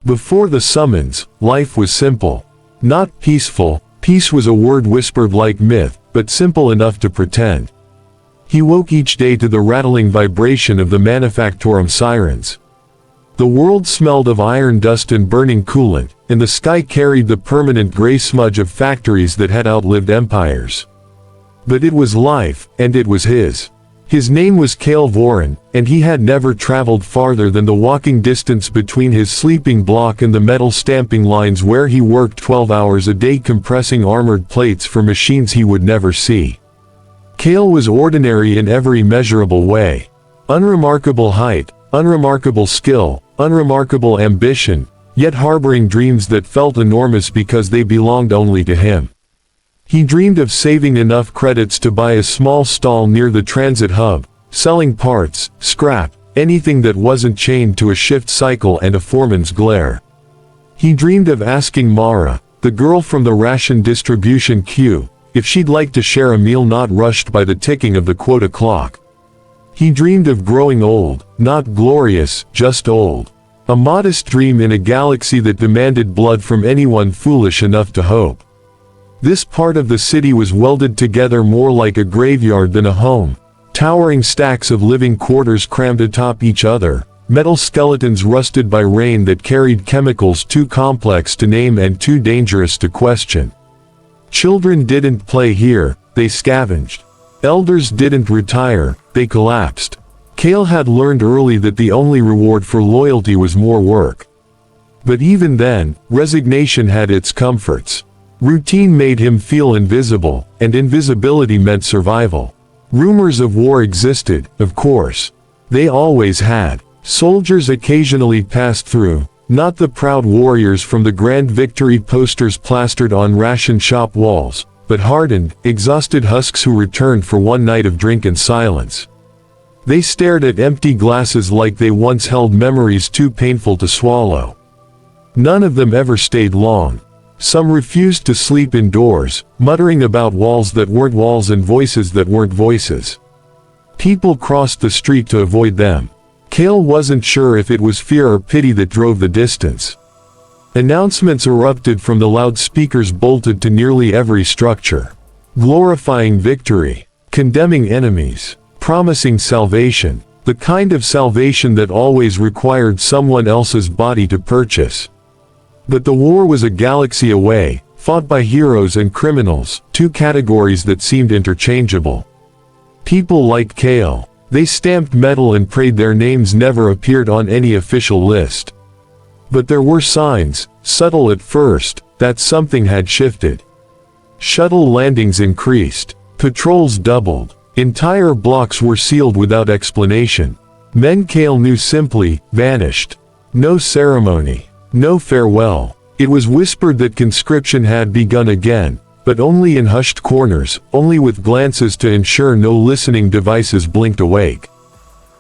Before the summons, life was simple. Not peaceful. Peace was a word whispered like myth, but simple enough to pretend. He woke each day to the rattling vibration of the manufactorum sirens. The world smelled of iron dust and burning coolant, and the sky carried the permanent gray smudge of factories that had outlived empires. But it was life, and it was his. His name was Cale Voran, and he had never traveled farther than the walking distance between his sleeping block and the metal stamping lines where he worked 12 hours a day compressing armored plates for machines he would never see. Cale was ordinary in every measurable way. Unremarkable height, unremarkable skill, unremarkable ambition, yet harboring dreams that felt enormous because they belonged only to him. He dreamed of saving enough credits to buy a small stall near the transit hub, selling parts, scrap, anything that wasn't chained to a shift cycle and a foreman's glare. He dreamed of asking Mara, the girl from the ration distribution queue, if she'd like to share a meal not rushed by the ticking of the quota clock. He dreamed of growing old, not glorious, just old. A modest dream in a galaxy that demanded blood from anyone foolish enough to hope. This part of the city was welded together more like a graveyard than a home. Towering stacks of living quarters crammed atop each other, metal skeletons rusted by rain that carried chemicals too complex to name and too dangerous to question. Children didn't play here, they scavenged. Elders didn't retire, they collapsed. Cale had learned early that the only reward for loyalty was more work. But even then, resignation had its comforts. Routine made him feel invisible, and invisibility meant survival. Rumors of war existed, of course. They always had. Soldiers occasionally passed through, not the proud warriors from the grand victory posters plastered on ration shop walls, but hardened, exhausted husks who returned for one night of drink and silence. They stared at empty glasses like they once held memories too painful to swallow. None of them ever stayed long. Some refused to sleep indoors, muttering about walls that weren't walls and voices that weren't voices. People crossed the street to avoid them. Cale wasn't sure if it was fear or pity that drove the distance. Announcements erupted from the loudspeakers bolted to nearly every structure. Glorifying victory, condemning enemies, promising salvation, the kind of salvation that always required someone else's body to purchase. But the war was a galaxy away, fought by heroes and criminals, two categories that seemed interchangeable. People like Cale. They stamped metal and prayed their names never appeared on any official list. But there were signs, subtle at first, that something had shifted. Shuttle landings increased. Patrols doubled. Entire blocks were sealed without explanation. Men Cale knew simply vanished. No ceremony. No farewell. It was whispered that conscription had begun again, but only in hushed corners, only with glances to ensure no listening devices blinked awake.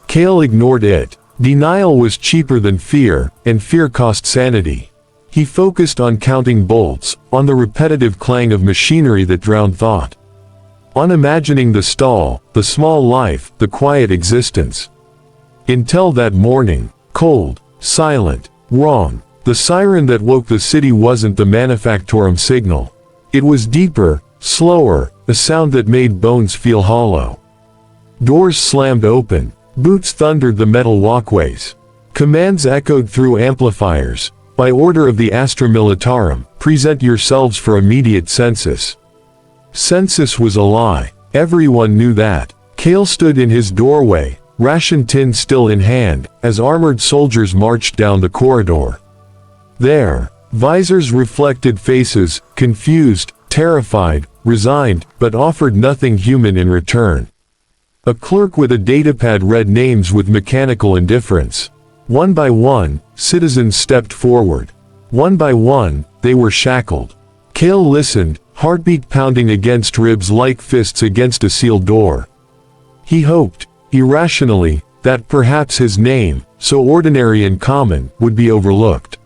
Cale ignored it. Denial was cheaper than fear, and fear cost sanity. He focused on counting bolts, on the repetitive clang of machinery that drowned thought. On imagining the stall, the small life, the quiet existence. Until that morning, cold, silent, wrong. The siren that woke the city wasn't the manufactorum signal. It was deeper, slower, a sound that made bones feel hollow. Doors slammed open. Boots thundered the metal walkways. Commands echoed through amplifiers. By order of the Astra Militarum, present yourselves for immediate census. Census was a lie. Everyone knew that. Cale stood in his doorway, ration tin still in hand, as armored soldiers marched down the corridor. There, visors reflected faces, confused, terrified, resigned, but offered nothing human in return. A clerk with a datapad read names with mechanical indifference. One by one, citizens stepped forward. One by one, they were shackled. Cale listened, heartbeat pounding against ribs like fists against a sealed door. He hoped, irrationally, that perhaps his name, so ordinary and common, would be overlooked.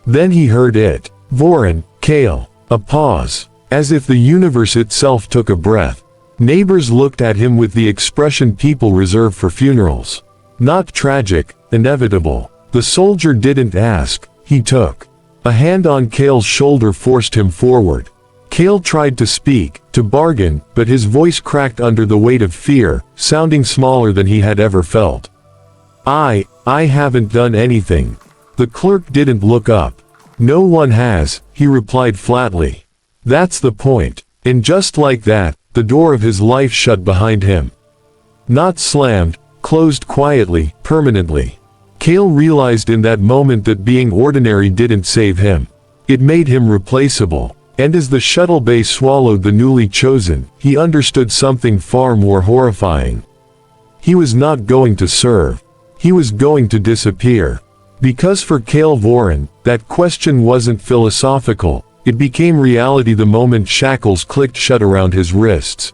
Then he heard it. Voran, Cale. A pause. As if the universe itself took a breath. Neighbors looked at him with the expression people reserve for funerals. Not tragic, inevitable. The soldier didn't ask, he took. A hand on Kale's shoulder forced him forward. Kale tried to speak, to bargain, but his voice cracked under the weight of fear, sounding smaller than he had ever felt. I haven't done anything. The clerk didn't look up. No one has, he replied flatly. That's the point. And just like that, the door of his life shut behind him. Not slammed, closed quietly, permanently. Kale realized in that moment that being ordinary didn't save him. It made him replaceable. And as the shuttle bay swallowed the newly chosen, he understood something far more horrifying. He was not going to serve. He was going to disappear. Because for Kale Voran, that question wasn't philosophical, it became reality the moment shackles clicked shut around his wrists.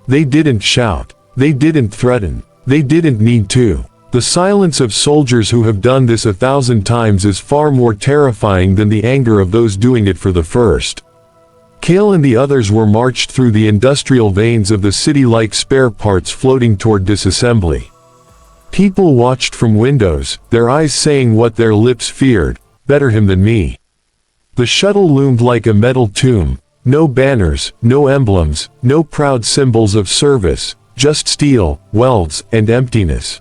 They didn't shout. They didn't threaten. They didn't need to. The silence of soldiers who have done this 1,000 times is far more terrifying than the anger of those doing it for the first. Kale and the others were marched through the industrial veins of the city like spare parts floating toward disassembly. People watched from windows, their eyes saying what their lips feared, better him than me. The shuttle loomed like a metal tomb, no banners, no emblems, no proud symbols of service, just steel, welds, and emptiness.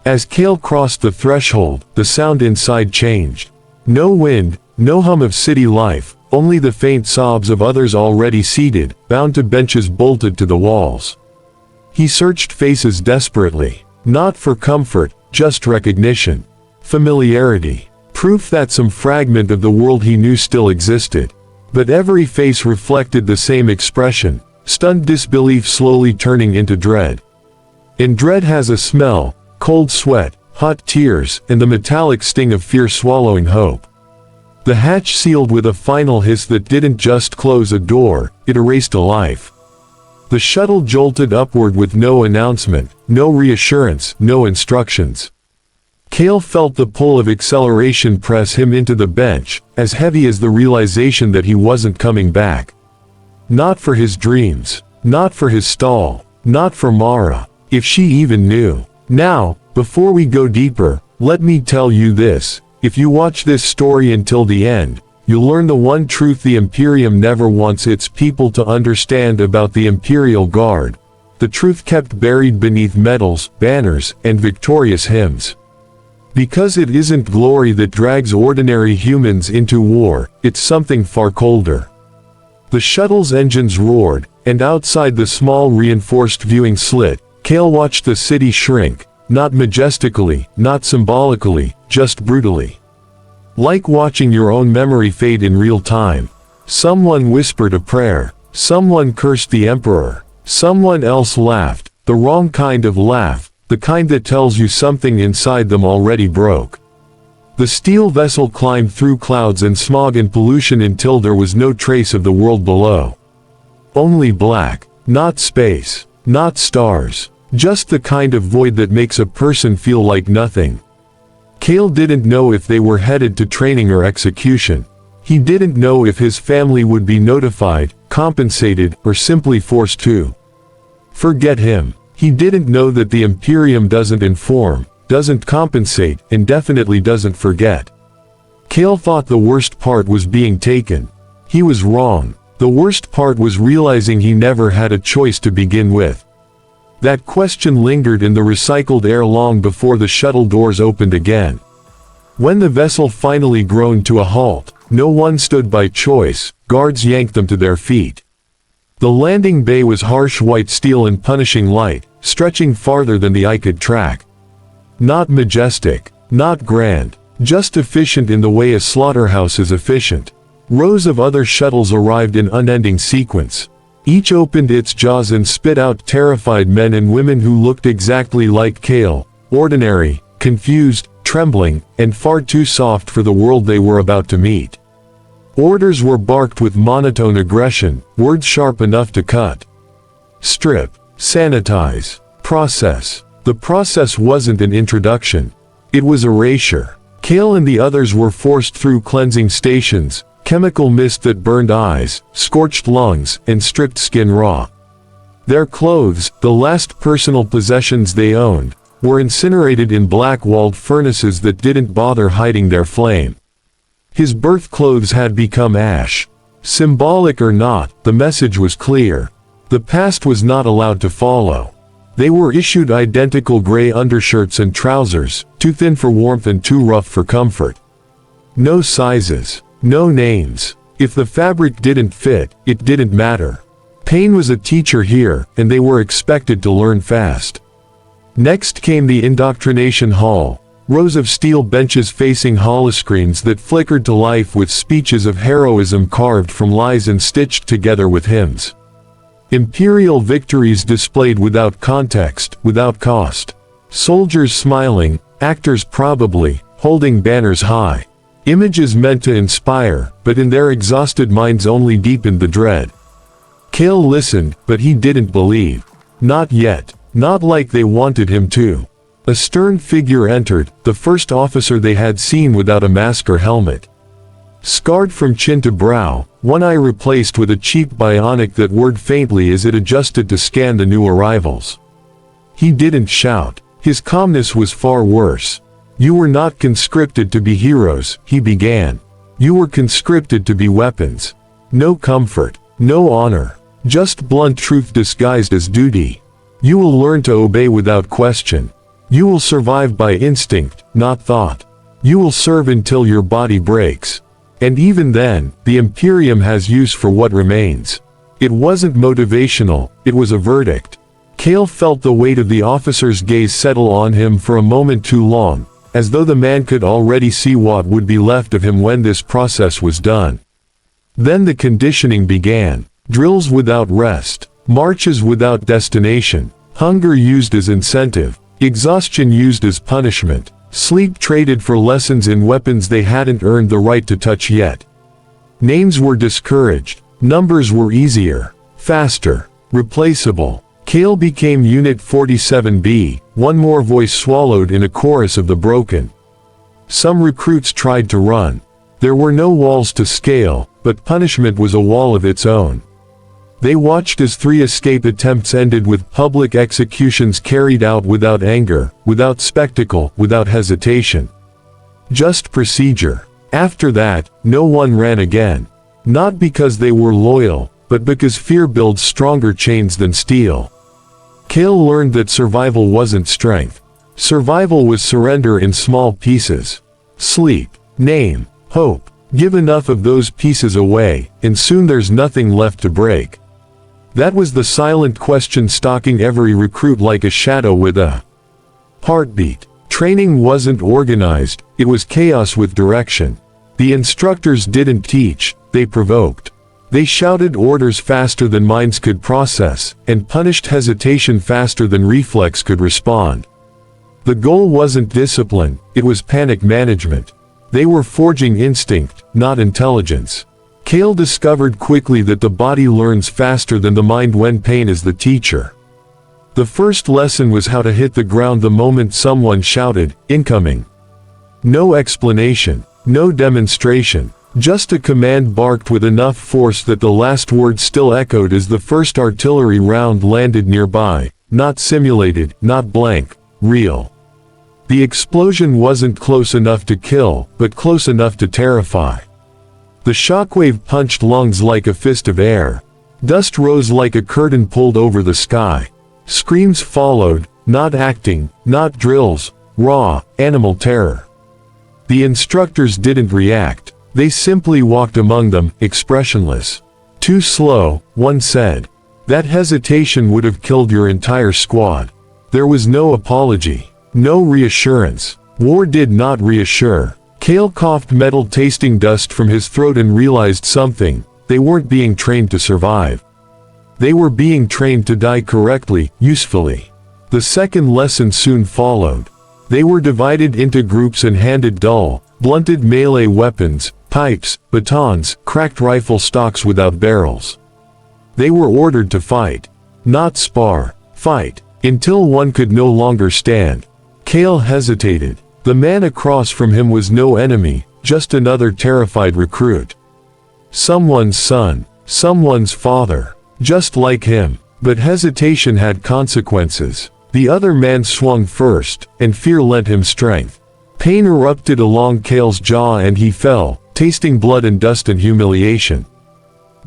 As Kale crossed the threshold, the sound inside changed. No wind, no hum of city life, only the faint sobs of others already seated, bound to benches bolted to the walls. He searched faces desperately, not for comfort, just recognition, familiarity, proof that some fragment of the world he knew still existed. But every face reflected the same expression, stunned disbelief slowly turning into dread. And dread has a smell, cold sweat, hot tears, and the metallic sting of fear swallowing hope. The hatch sealed with a final hiss that didn't just close a door, it erased a life. The shuttle jolted upward with no announcement, no reassurance, no instructions. Kale felt the pull of acceleration press him into the bench, as heavy as the realization that he wasn't coming back. Not for his dreams, not for his stall, not for Mara, if she even knew. Now, before we go deeper, let me tell you this, if you watch this story until the end, you'll learn the one truth the Imperium never wants its people to understand about the Imperial Guard, the truth kept buried beneath medals, banners, and victorious hymns. Because it isn't glory that drags ordinary humans into war, it's something far colder. The shuttle's engines roared, and outside the small reinforced viewing slit, Kale watched the city shrink, not majestically, not symbolically, just brutally. Like watching your own memory fade in real time. Someone whispered a prayer, someone cursed the Emperor, someone else laughed, the wrong kind of laugh, the kind that tells you something inside them already broke. The steel vessel climbed through clouds and smog and pollution until there was no trace of the world below. Only black, not space, not stars, just the kind of void that makes a person feel like nothing. Kale didn't know if they were headed to training or execution. He didn't know if his family would be notified, compensated, or simply forced to. Forget him. He didn't know that the Imperium doesn't inform, doesn't compensate, and definitely doesn't forget. Kale thought the worst part was being taken. He was wrong. The worst part was realizing he never had a choice to begin with. That question lingered in the recycled air long before the shuttle doors opened again. When the vessel finally groaned to a halt, no one stood by choice, guards yanked them to their feet. The landing bay was harsh white steel and punishing light, stretching farther than the eye could track. Not majestic, not grand, just efficient in the way a slaughterhouse is efficient. Rows of other shuttles arrived in unending sequence. Each opened its jaws and spit out terrified men and women who looked exactly like Kale, ordinary, confused, trembling, and far too soft for the world they were about to meet. Orders were barked with monotone aggression, words sharp enough to cut. Strip, sanitize, process. The process wasn't an introduction. It was erasure. Kale and the others were forced through cleansing stations, chemical mist that burned eyes, scorched lungs, and stripped skin raw. Their clothes, the last personal possessions they owned, were incinerated in black-walled furnaces that didn't bother hiding their flame. His birth clothes had become ash. Symbolic or not, the message was clear. The past was not allowed to follow. They were issued identical gray undershirts and trousers, too thin for warmth and too rough for comfort. No sizes. No names. If the fabric didn't fit, it didn't matter. Pain was a teacher here, and they were expected to learn fast. Next came the indoctrination hall. Rows of steel benches facing holoscreens that flickered to life with speeches of heroism carved from lies and stitched together with hymns. Imperial victories displayed without context, without cost. Soldiers smiling, actors probably, holding banners high. Images meant to inspire, but in their exhausted minds only deepened the dread. Cale listened, but he didn't believe. Not yet. Not like they wanted him to. A stern figure entered, the first officer they had seen without a mask or helmet. Scarred from chin to brow, one eye replaced with a cheap bionic that whirred faintly as it adjusted to scan the new arrivals. He didn't shout. His calmness was far worse. "You were not conscripted to be heroes," he began. "You were conscripted to be weapons. No comfort, no honor. Just blunt truth disguised as duty. You will learn to obey without question. You will survive by instinct, not thought. You will serve until your body breaks. And even then, the Imperium has use for what remains." It wasn't motivational, it was a verdict. Cale felt the weight of the officer's gaze settle on him for a moment too long, as though the man could already see what would be left of him when this process was done. Then the conditioning began. Drills without rest, marches without destination, hunger used as incentive, exhaustion used as punishment, sleep traded for lessons in weapons they hadn't earned the right to touch yet. Names were discouraged, numbers were easier, faster, replaceable. Cale became Unit 47B, one more voice swallowed in a chorus of the broken. Some recruits tried to run. There were no walls to scale, but punishment was a wall of its own. They watched as 3 escape attempts ended with public executions carried out without anger, without spectacle, without hesitation. Just procedure. After that, no one ran again. Not because they were loyal, but because fear builds stronger chains than steel. Cale learned that survival wasn't strength. Survival was surrender in small pieces. Sleep, name, hope. Give enough of those pieces away, and soon there's nothing left to break. That was the silent question stalking every recruit like a shadow with a heartbeat. Training wasn't organized, it was chaos with direction. The instructors didn't teach, they provoked. They shouted orders faster than minds could process, and punished hesitation faster than reflex could respond. The goal wasn't discipline, it was panic management. They were forging instinct, not intelligence. Cale discovered quickly that the body learns faster than the mind when pain is the teacher. The first lesson was how to hit the ground the moment someone shouted, "Incoming." No explanation, no demonstration, just a command barked with enough force that the last word still echoed as the first artillery round landed nearby, not simulated, not blank, real. The explosion wasn't close enough to kill, but close enough to terrify. The shockwave punched lungs like a fist of air. Dust rose like a curtain pulled over the sky. Screams followed, not acting, not drills, raw, animal terror. The instructors didn't react. They simply walked among them, expressionless. "Too slow," one said. That hesitation would have killed your entire squad. There was no apology, no reassurance. War did not reassure. Cale coughed metal-tasting dust from his throat and realized something. They weren't being trained to survive. They were being trained to die correctly, usefully. The second lesson soon followed. They were divided into groups and handed dull, blunted melee weapons, pipes, batons, cracked rifle stocks without barrels. They were ordered to fight. Not spar. Fight. Until one could no longer stand. Cale hesitated. The man across from him was no enemy, just another terrified recruit. Someone's son. Someone's father. Just like him. But hesitation had consequences. The other man swung first, and fear lent him strength. Pain erupted along Cale's jaw and he fell, tasting blood and dust and humiliation.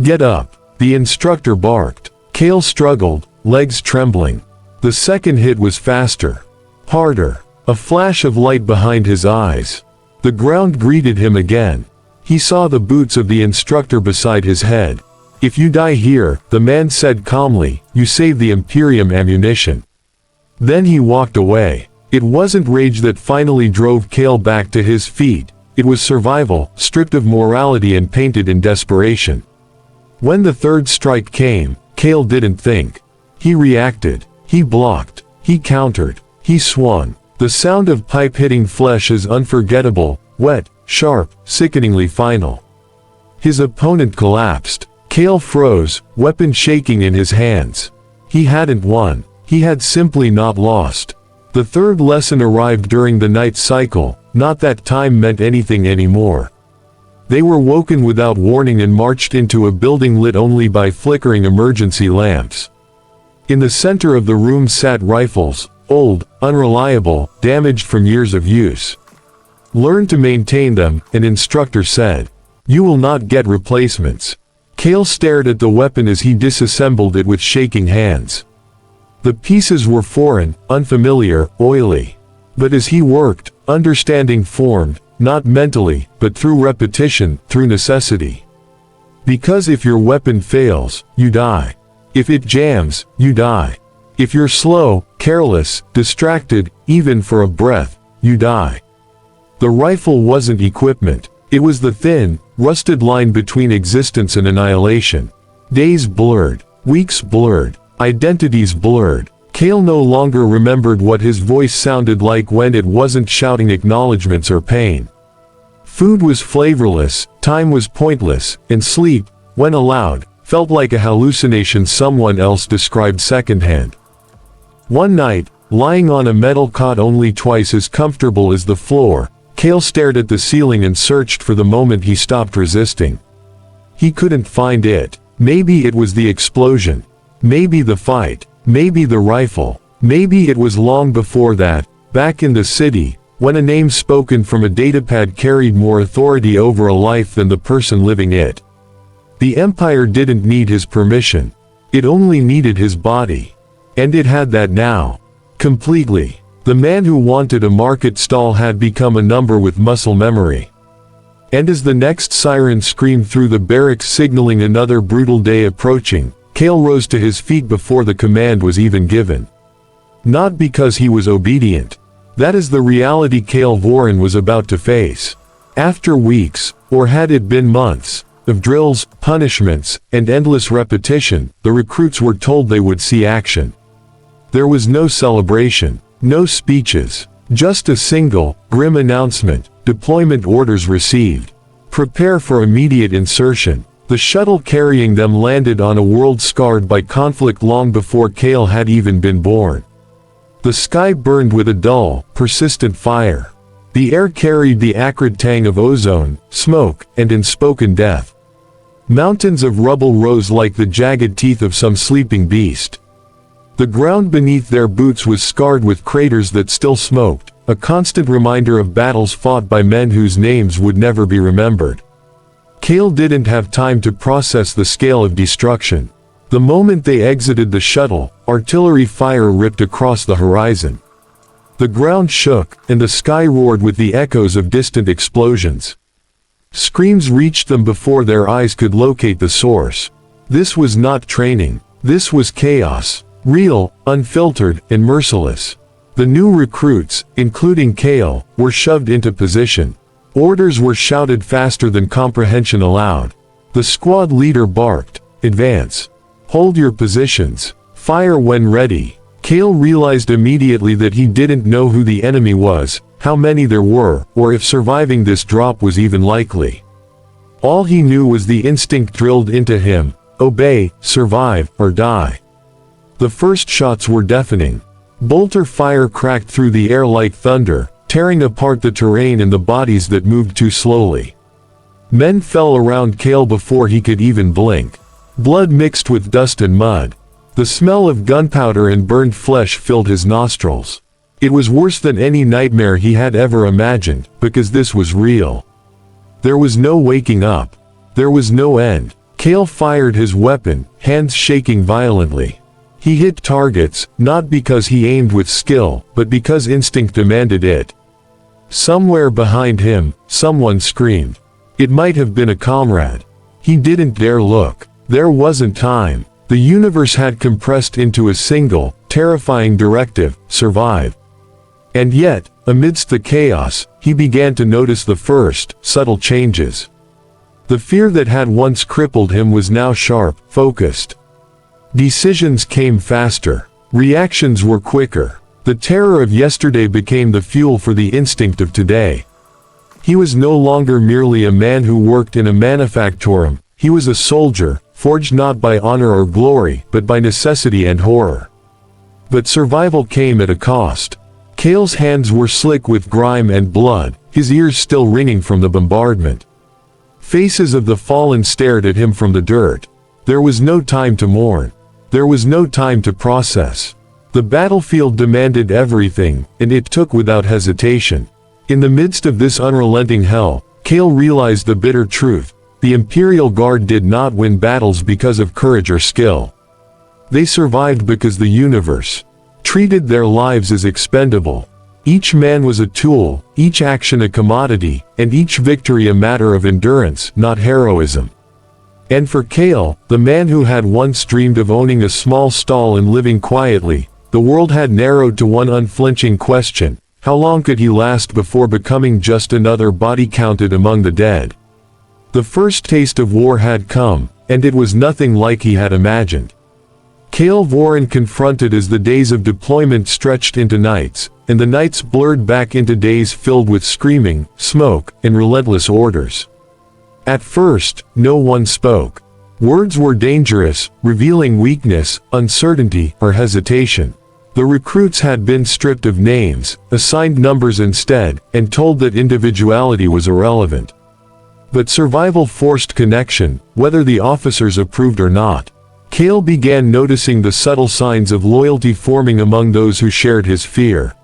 "Get up," the instructor barked. Cale struggled, legs trembling. The second hit was faster. Harder. A flash of light behind his eyes. The ground greeted him again. He saw the boots of the instructor beside his head. "If you die here," the man said calmly, "you save the Imperium ammunition." Then he walked away. It wasn't rage that finally drove Cale back to his feet. It was survival, stripped of morality and painted in desperation. When the third strike came, Cale didn't think. He reacted. He blocked. He countered. He swung. The sound of pipe hitting flesh is unforgettable, wet, sharp, sickeningly final. His opponent collapsed. Cale froze, weapon shaking in his hands. He hadn't won. He had simply not lost. The third lesson arrived during the night cycle, not that time meant anything anymore. They were woken without warning and marched into a building lit only by flickering emergency lamps. In the center of the room sat rifles, old, unreliable, damaged from years of use. "Learn to maintain them," an instructor said. "You will not get replacements." Cale stared at the weapon as he disassembled it with shaking hands. The pieces were foreign, unfamiliar, oily. But as he worked, understanding formed, not mentally, but through repetition, through necessity. Because if your weapon fails, you die. If it jams, you die. If you're slow, careless, distracted, even for a breath, you die. The rifle wasn't equipment. It was the thin, rusted line between existence and annihilation. Days blurred. Weeks blurred. Identities blurred. Cale no longer remembered what his voice sounded like when it wasn't shouting acknowledgments or pain. Food was flavorless, time was pointless, and sleep, when allowed, felt like a hallucination someone else described secondhand. One night, lying on a metal cot only twice as comfortable as the floor, Cale stared at the ceiling and searched for the moment he stopped resisting. He couldn't find it. Maybe it was the explosion. Maybe the fight. Maybe the rifle. Maybe it was long before that, back in the city, when a name spoken from a datapad carried more authority over a life than the person living it. The Empire didn't need his permission. It only needed his body. And it had that now. Completely. The man who wanted a market stall had become a number with muscle memory. And as the next siren screamed through the barracks signaling another brutal day approaching, Cale rose to his feet before the command was even given. Not because he was obedient. That is the reality Cale Voran was about to face. After weeks, or had it been months, of drills, punishments, and endless repetition, the recruits were told they would see action. There was no celebration, no speeches, just a single, grim announcement: deployment orders received. Prepare for immediate insertion. The shuttle carrying them landed on a world scarred by conflict long before Cale had even been born. The sky burned with a dull, persistent fire. The air carried the acrid tang of ozone, smoke, and unspoken death. Mountains of rubble rose like the jagged teeth of some sleeping beast. The ground beneath their boots was scarred with craters that still smoked, a constant reminder of battles fought by men whose names would never be remembered. Cale didn't have time to process the scale of destruction. The moment they exited the shuttle, artillery fire ripped across the horizon. The ground shook, and the sky roared with the echoes of distant explosions. Screams reached them before their eyes could locate the source. This was not training. This was chaos. Real, unfiltered, and merciless. The new recruits, including Cale, were shoved into position. Orders were shouted faster than comprehension allowed. The squad leader barked, "Advance. Hold your positions. Fire when ready." Cale realized immediately that he didn't know who the enemy was, how many there were, or if surviving this drop was even likely. All he knew was the instinct drilled into him: obey, survive, or die. The first shots were deafening. Bolter fire cracked through the air like thunder, tearing apart the terrain and the bodies that moved too slowly. Men fell around Cale before he could even blink. Blood mixed with dust and mud. The smell of gunpowder and burned flesh filled his nostrils. It was worse than any nightmare he had ever imagined, because this was real. There was no waking up. There was no end. Cale fired his weapon, hands shaking violently. He hit targets, not because he aimed with skill, but because instinct demanded it. Somewhere behind him, someone screamed. It might have been a comrade. He didn't dare look. There wasn't time. The universe had compressed into a single, terrifying directive: survive. And yet, amidst the chaos, he began to notice the first, subtle changes. The fear that had once crippled him was now sharp, focused. Decisions came faster. Reactions were quicker. The terror of yesterday became the fuel for the instinct of today. He was no longer merely a man who worked in a manufactorum. He was a soldier, forged not by honor or glory, but by necessity and horror. But survival came at a cost. Cale's hands were slick with grime and blood, his ears still ringing from the bombardment. Faces of the fallen stared at him from the dirt. There was no time to mourn. There was no time to process. The battlefield demanded everything, and it took without hesitation. In the midst of this unrelenting hell, Cale realized the bitter truth: the Imperial Guard did not win battles because of courage or skill. They survived because the universe treated their lives as expendable. Each man was a tool, each action a commodity, and each victory a matter of endurance, not heroism. And for Cale, the man who had once dreamed of owning a small stall and living quietly, the world had narrowed to one unflinching question: how long could he last before becoming just another body counted among the dead? The first taste of war had come, and it was nothing like he had imagined. Cale Voran confronted as the days of deployment stretched into nights, and the nights blurred back into days filled with screaming, smoke, and relentless orders. At first, no one spoke. Words were dangerous, revealing weakness, uncertainty, or hesitation. The recruits had been stripped of names, assigned numbers instead, and told that individuality was irrelevant. But survival forced connection, whether the officers approved or not. Cale began noticing the subtle signs of loyalty forming among those who shared his fear.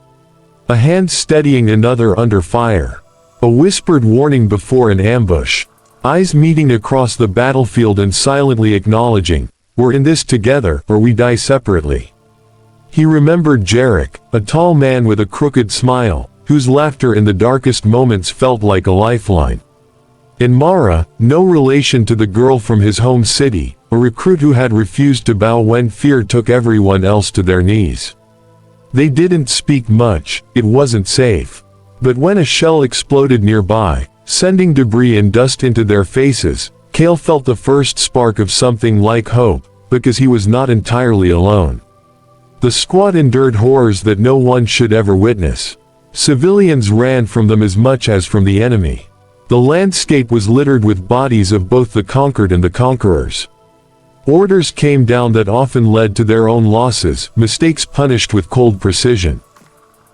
A hand steadying another under fire. A whispered warning before an ambush. Eyes meeting across the battlefield and silently acknowledging, "We're in this together, or we die separately." He remembered Jarek, a tall man with a crooked smile, whose laughter in the darkest moments felt like a lifeline. And Mara, no relation to the girl from his home city, a recruit who had refused to bow when fear took everyone else to their knees. They didn't speak much, it wasn't safe. But when a shell exploded nearby, sending debris and dust into their faces, Cale felt the first spark of something like hope, because he was not entirely alone. The squad endured horrors that no one should ever witness. Civilians ran from them as much as from the enemy. The landscape was littered with bodies of both the conquered and the conquerors. Orders came down that often led to their own losses, mistakes punished with cold precision.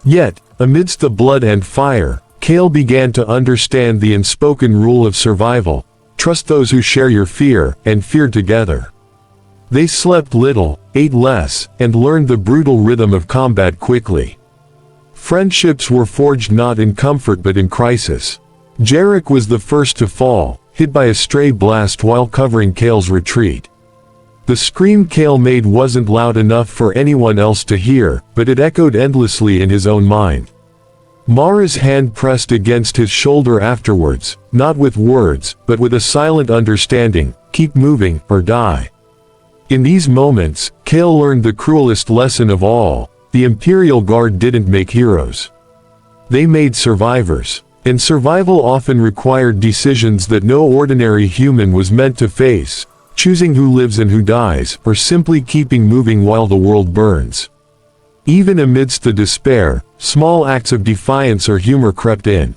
Yet, amidst the blood and fire, Cale began to understand the unspoken rule of survival: trust those who share your fear, and fear together. They slept little, ate less, and learned the brutal rhythm of combat quickly. Friendships were forged not in comfort but in crisis. Jarek was the first to fall, hit by a stray blast while covering Cale's retreat. The scream Cale made wasn't loud enough for anyone else to hear, but it echoed endlessly in his own mind. Mara's hand pressed against his shoulder afterwards, not with words, but with a silent understanding: keep moving, or die. In these moments, Cale learned the cruelest lesson of all: the Imperial Guard didn't make heroes. They made survivors. And survival often required decisions that no ordinary human was meant to face: choosing who lives and who dies, or simply keeping moving while the world burns. Even amidst the despair, small acts of defiance or humor crept in.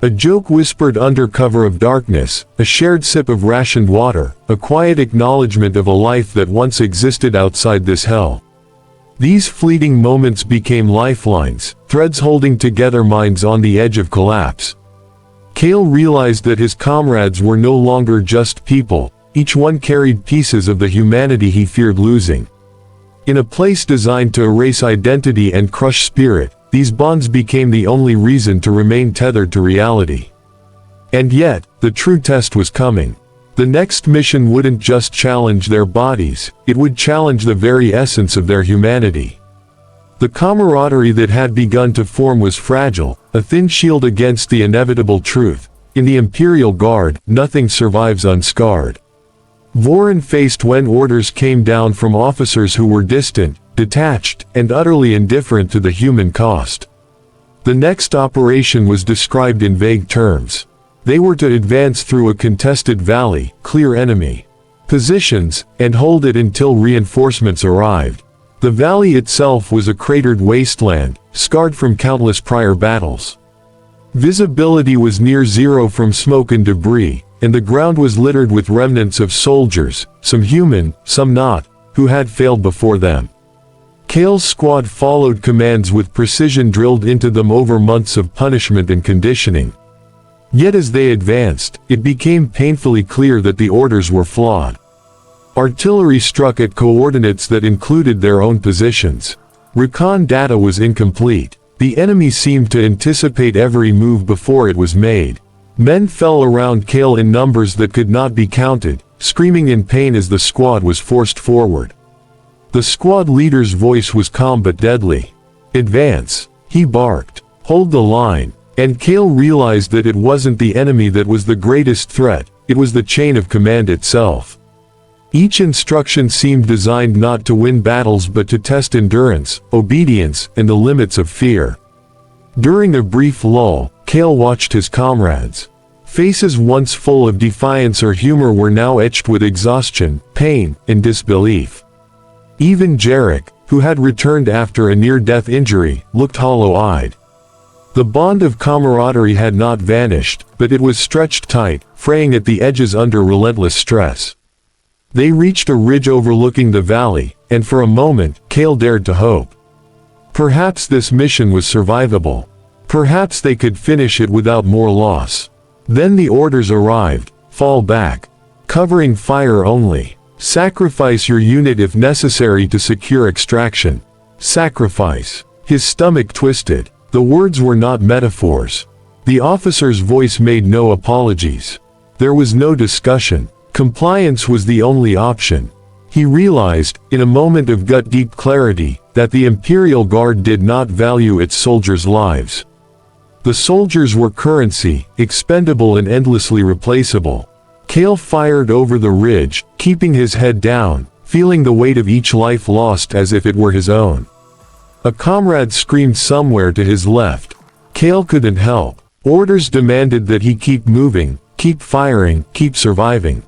A joke whispered under cover of darkness, a shared sip of rationed water, a quiet acknowledgement of a life that once existed outside this hell. These fleeting moments became lifelines, threads holding together minds on the edge of collapse. Cale realized that his comrades were no longer just people, each one carried pieces of the humanity he feared losing. In a place designed to erase identity and crush spirit, these bonds became the only reason to remain tethered to reality. And yet, the true test was coming. The next mission wouldn't just challenge their bodies, it would challenge the very essence of their humanity. The camaraderie that had begun to form was fragile, a thin shield against the inevitable truth. In the Imperial Guard, nothing survives unscarred. Vorin faced when orders came down from officers who were distant, detached, and utterly indifferent to the human cost. The next operation was described in vague terms. They were to advance through a contested valley, clear enemy positions, and hold it until reinforcements arrived. The valley itself was a cratered wasteland, scarred from countless prior battles. Visibility was near zero from smoke and debris, and the ground was littered with remnants of soldiers, some human, some not, who had failed before them. Kale's squad followed commands with precision drilled into them over months of punishment and conditioning. Yet as they advanced, it became painfully clear that the orders were flawed. Artillery struck at coordinates that included their own positions. Recon data was incomplete. The enemy seemed to anticipate every move before it was made. Men fell around Kale in numbers that could not be counted, screaming in pain as the squad was forced forward. The squad leader's voice was calm but deadly. "Advance," he barked. "Hold the line." And Kale realized that it wasn't the enemy that was the greatest threat, it was the chain of command itself. Each instruction seemed designed not to win battles but to test endurance, obedience, and the limits of fear. During a brief lull, Kale watched his comrades. Faces once full of defiance or humor were now etched with exhaustion, pain, and disbelief. Even Jarek, who had returned after a near-death injury, looked hollow-eyed. The bond of camaraderie had not vanished, but it was stretched tight, fraying at the edges under relentless stress. They reached a ridge overlooking the valley, and for a moment, Kale dared to hope. Perhaps this mission was survivable. Perhaps they could finish it without more loss. Then the orders arrived: fall back. Covering fire only. Sacrifice your unit if necessary to secure extraction. Sacrifice. His stomach twisted. The words were not metaphors. The officer's voice made no apologies. There was no discussion. Compliance was the only option. He realized, in a moment of gut-deep clarity, that the Imperial Guard did not value its soldiers' lives. The soldiers were currency, expendable and endlessly replaceable. Kale fired over the ridge, keeping his head down, feeling the weight of each life lost as if it were his own. A comrade screamed somewhere to his left. Kale couldn't help. Orders demanded that he keep moving, keep firing, keep surviving.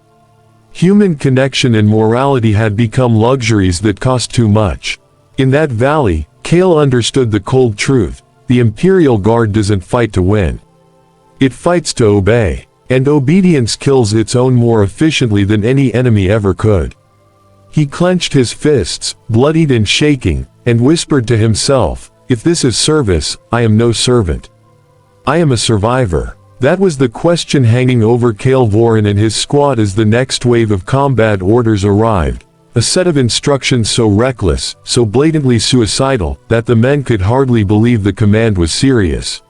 Human connection and morality had become luxuries that cost too much. In that valley, Kale understood the cold truth: the Imperial Guard doesn't fight to win. It fights to obey. And obedience kills its own more efficiently than any enemy ever could. He clenched his fists, bloodied and shaking, and whispered to himself, "If this is service, I am no servant. I am a survivor." That was the question hanging over Kale Vorin and his squad as the next wave of combat orders arrived, a set of instructions so reckless, so blatantly suicidal, that the men could hardly believe the command was serious.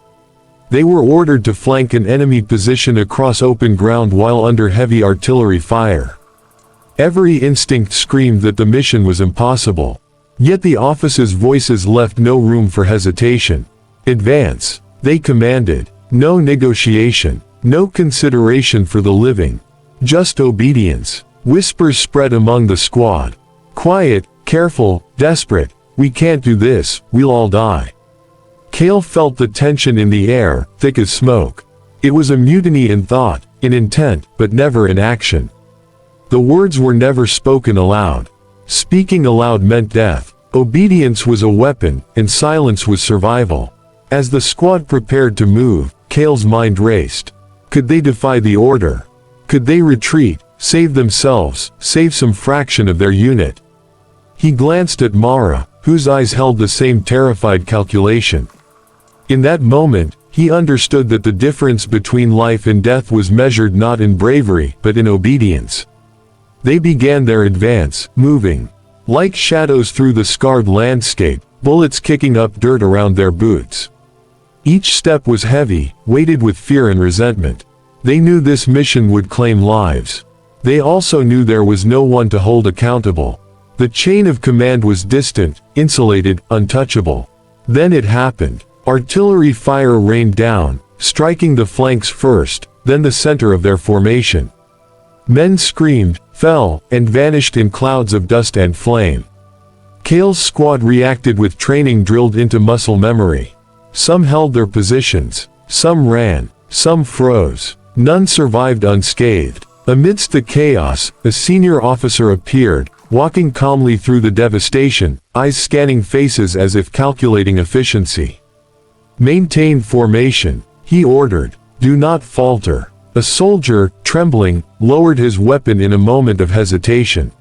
They were ordered to flank an enemy position across open ground while under heavy artillery fire. Every instinct screamed that the mission was impossible. Yet the officers' voices left no room for hesitation. "Advance," they commanded. No negotiation, no consideration for the living. Just obedience. Whispers spread among the squad. "Quiet, careful, desperate. We can't do this, we'll all die." Kale felt the tension in the air, thick as smoke. It was a mutiny in thought, in intent, but never in action. The words were never spoken aloud. Speaking aloud meant death. Obedience was a weapon, and silence was survival. As the squad prepared to move, Kale's mind raced. Could they defy the order? Could they retreat, save themselves, save some fraction of their unit? He glanced at Mara, whose eyes held the same terrified calculation. In that moment, he understood that the difference between life and death was measured not in bravery, but in obedience. They began their advance, moving like shadows through the scarred landscape, bullets kicking up dirt around their boots. Each step was heavy, weighted with fear and resentment. They knew this mission would claim lives. They also knew there was no one to hold accountable. The chain of command was distant, insulated, untouchable. Then it happened. Artillery fire rained down, striking the flanks first, then the center of their formation. Men screamed, fell, and vanished in clouds of dust and flame. Kale's squad reacted with training drilled into muscle memory. Some held their positions, some ran, some froze. None survived unscathed. Amidst the chaos, a senior officer appeared, walking calmly through the devastation, eyes scanning faces as if calculating efficiency. "Maintain formation," he ordered. "Do not falter." A soldier, trembling, lowered his weapon in a moment of hesitation.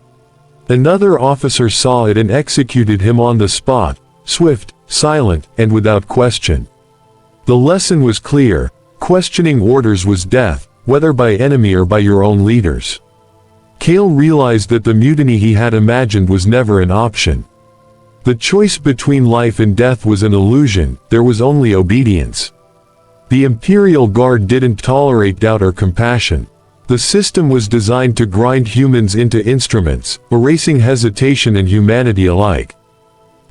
Another officer saw it and executed him on the spot, swift, silent, and without question. The lesson was clear: questioning orders was death, whether by enemy or by your own leaders. Kale realized that the mutiny he had imagined was never an option. The choice between life and death was an illusion, there was only obedience. The Imperial Guard didn't tolerate doubt or compassion. The system was designed to grind humans into instruments, erasing hesitation and humanity alike.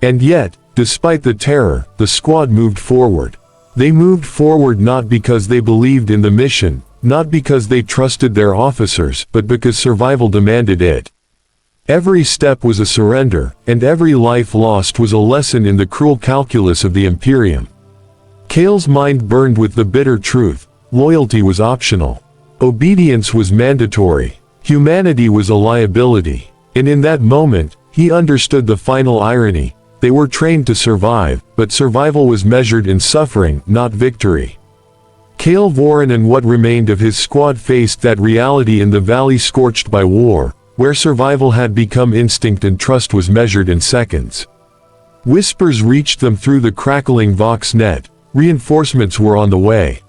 And yet, despite the terror, the squad moved forward. They moved forward not because they believed in the mission, not because they trusted their officers, but because survival demanded it. Every step was a surrender, and every life lost was a lesson in the cruel calculus of the Imperium. Kale's mind burned with the bitter truth: loyalty was optional. Obedience was mandatory. Humanity was a liability. And in that moment, he understood the final irony. They were trained to survive, but survival was measured in suffering, not victory. Kale Voran and what remained of his squad faced that reality in the valley scorched by war, where survival had become instinct and trust was measured in seconds. Whispers reached them through the crackling Vox net. Reinforcements were on the way.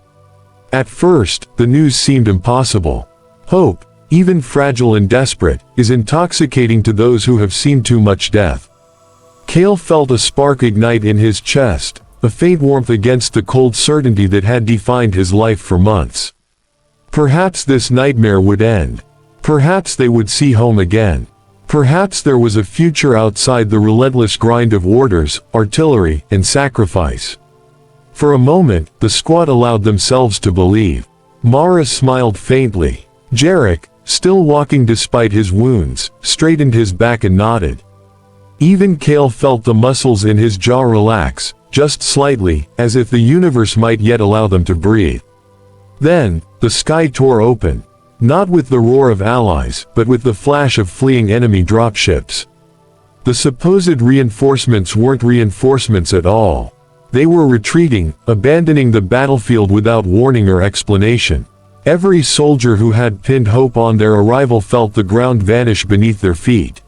At first, the news seemed impossible. Hope, even fragile and desperate, is intoxicating to those who have seen too much death. Kale felt a spark ignite in his chest, a faint warmth against the cold certainty that had defined his life for months. Perhaps this nightmare would end. Perhaps they would see home again. Perhaps there was a future outside the relentless grind of orders, artillery, and sacrifice. For a moment, the squad allowed themselves to believe. Mara smiled faintly. Jarek, still walking despite his wounds, straightened his back and nodded. Even Kale felt the muscles in his jaw relax, just slightly, as if the universe might yet allow them to breathe. Then, the sky tore open. Not with the roar of allies, but with the flash of fleeing enemy dropships. The supposed reinforcements weren't reinforcements at all. They were retreating, abandoning the battlefield without warning or explanation. Every soldier who had pinned hope on their arrival felt the ground vanish beneath their feet.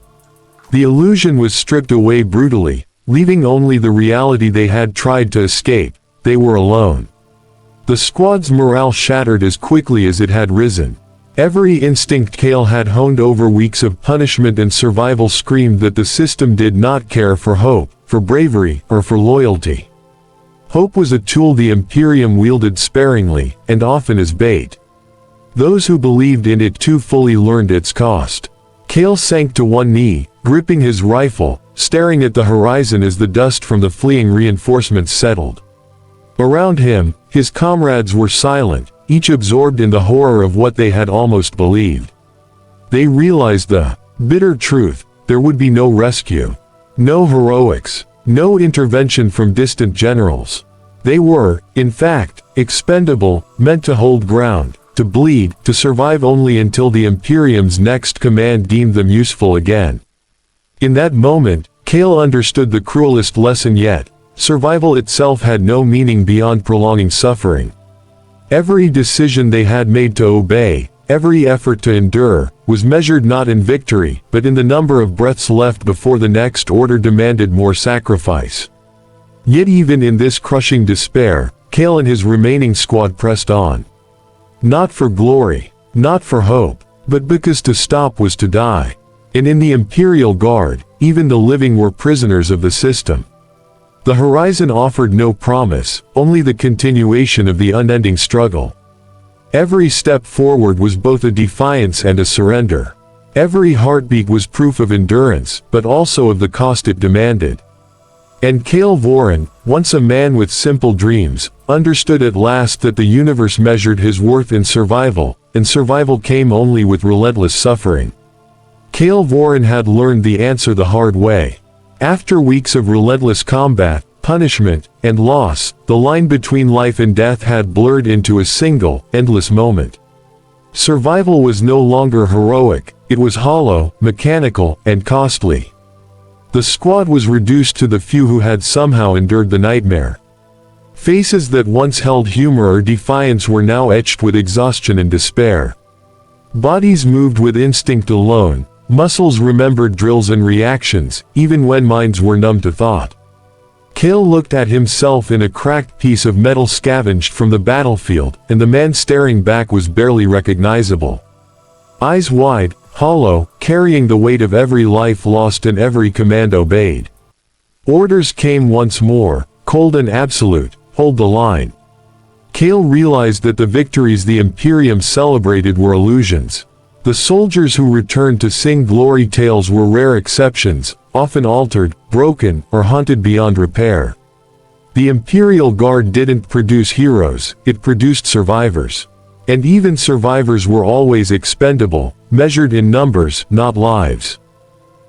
The illusion was stripped away brutally, leaving only the reality they had tried to escape. They were alone. The squad's morale shattered as quickly as it had risen. Every instinct Kale had honed over weeks of punishment and survival screamed that the system did not care for hope, for bravery, or for loyalty. Hope was a tool the Imperium wielded sparingly, and often as bait. Those who believed in it too fully learned its cost. Kale sank to one knee, gripping his rifle, staring at the horizon as the dust from the fleeing reinforcements settled. Around him, his comrades were silent, each absorbed in the horror of what they had almost believed. They realized the bitter truth: there would be no rescue. No heroics. No intervention from distant generals. They were, in fact, expendable, meant to hold ground, to bleed, to survive only until the Imperium's next command deemed them useful again. In that moment, Kale understood the cruelest lesson yet: survival itself had no meaning beyond prolonging suffering. Every decision they had made to obey, every effort to endure, was measured not in victory, but in the number of breaths left before the next order demanded more sacrifice. Yet even in this crushing despair, Kale and his remaining squad pressed on. Not for glory, not for hope, but because to stop was to die. And in the Imperial Guard, even the living were prisoners of the system. The horizon offered no promise, only the continuation of the unending struggle. Every step forward was both a defiance and a surrender. Every heartbeat was proof of endurance, but also of the cost it demanded. And Kael Voran, once a man with simple dreams, understood at last that the universe measured his worth in survival, and survival came only with relentless suffering. Kael Voran had learned the answer the hard way. After weeks of relentless combat, punishment, and loss, the line between life and death had blurred into a single, endless moment. Survival was no longer heroic, it was hollow, mechanical, and costly. The squad was reduced to the few who had somehow endured the nightmare. Faces that once held humor or defiance were now etched with exhaustion and despair. Bodies moved with instinct alone, muscles remembered drills and reactions, even when minds were numb to thought. Kael looked at himself in a cracked piece of metal scavenged from the battlefield, and the man staring back was barely recognizable. Eyes wide, hollow, carrying the weight of every life lost and every command obeyed. Orders came once more, cold and absolute: hold the line. Kael realized that the victories the Imperium celebrated were illusions. The soldiers who returned to sing glory tales were rare exceptions, often altered, broken, or haunted beyond repair. The Imperial Guard didn't produce heroes, it produced survivors. And even survivors were always expendable, measured in numbers, not lives.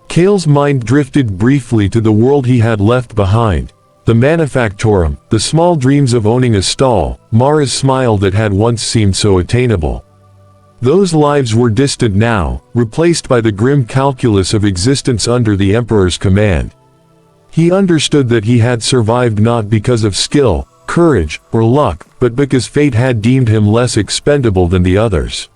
Kael's mind drifted briefly to the world he had left behind. The Manufactorum, the small dreams of owning a stall, Mara's smile that had once seemed so attainable. Those lives were distant now, replaced by the grim calculus of existence under the Emperor's command. He understood that he had survived not because of skill, courage, or luck, but because fate had deemed him less expendable than the others.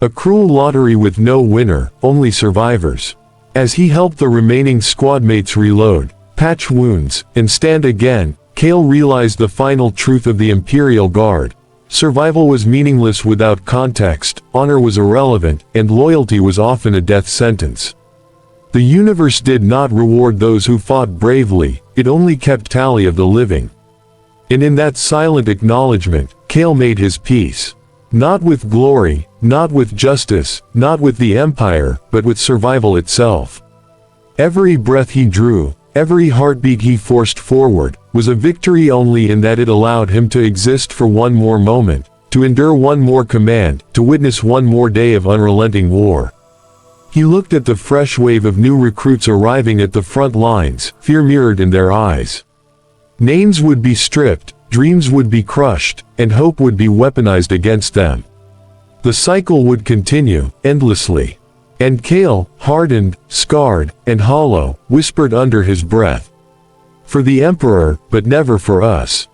A cruel lottery with no winner, only survivors. As he helped the remaining squadmates reload, patch wounds, and stand again, Kael realized the final truth of the Imperial Guard. Survival was meaningless without context, honor was irrelevant, and loyalty was often a death sentence. The universe did not reward those who fought bravely, it only kept tally of the living. And in that silent acknowledgement, Kael made his peace. Not with glory, not with justice, not with the Empire, but with survival itself. Every breath he drew, every heartbeat he forced forward, was a victory only in that it allowed him to exist for one more moment, to endure one more command, to witness one more day of unrelenting war. He looked at the fresh wave of new recruits arriving at the front lines, fear mirrored in their eyes. Names would be stripped, dreams would be crushed, and hope would be weaponized against them. The cycle would continue, endlessly. And Kael, hardened, scarred, and hollow, whispered under his breath, "For the Emperor, but never for us."